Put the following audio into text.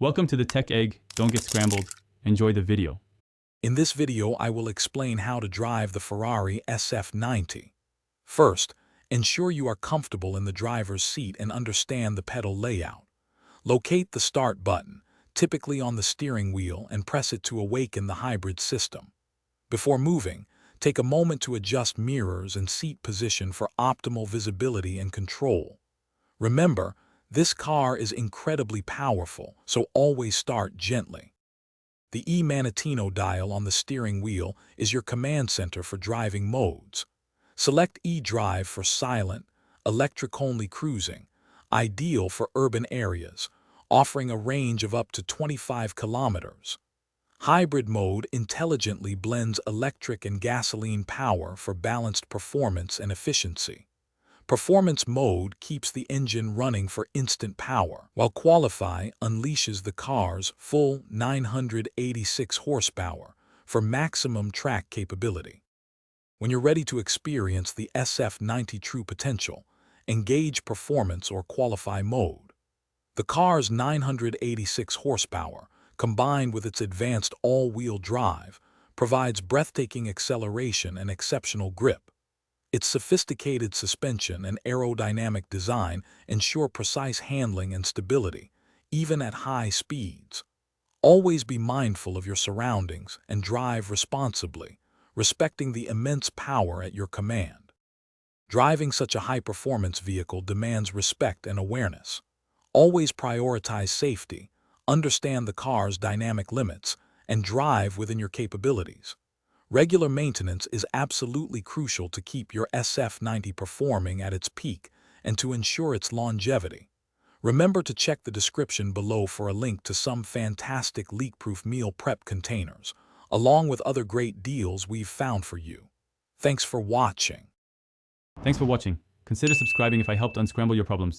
Welcome to the Tech Egg. Don't get scrambled. Enjoy the video. In this video, I will explain how to drive the Ferrari SF90. First, ensure you are comfortable in the driver's seat and understand the pedal layout. Locate the start button, typically on the steering wheel, and press it to awaken the hybrid system. Before moving, take a moment to adjust mirrors and seat position for optimal visibility and control. Remember, this car is incredibly powerful, so always start gently. The E-Manatino dial on the steering wheel is your command center for driving modes. Select E-Drive for silent, electric-only cruising, ideal for urban areas, offering a range of up to 25 kilometers. Hybrid mode intelligently blends electric and gasoline power for balanced performance and efficiency. Performance mode keeps the engine running for instant power, while Qualify unleashes the car's full 986 horsepower for maximum track capability. When you're ready to experience the SF90 true potential, engage Performance or Qualify mode. The car's 986 horsepower, combined with its advanced all-wheel drive, provides breathtaking acceleration and exceptional grip. Its sophisticated suspension and aerodynamic design ensure precise handling and stability, even at high speeds. Always be mindful of your surroundings and drive responsibly, respecting the immense power at your command. Driving such a high-performance vehicle demands respect and awareness. Always prioritize safety, understand the car's dynamic limits, and drive within your capabilities. Regular maintenance is absolutely crucial to keep your SF90 performing at its peak and to ensure its longevity. Remember to check the description below for a link to some fantastic leak-proof meal prep containers, along with other great deals we've found for you. Thanks for watching. Thanks for watching. Consider subscribing if I helped unscramble your problems.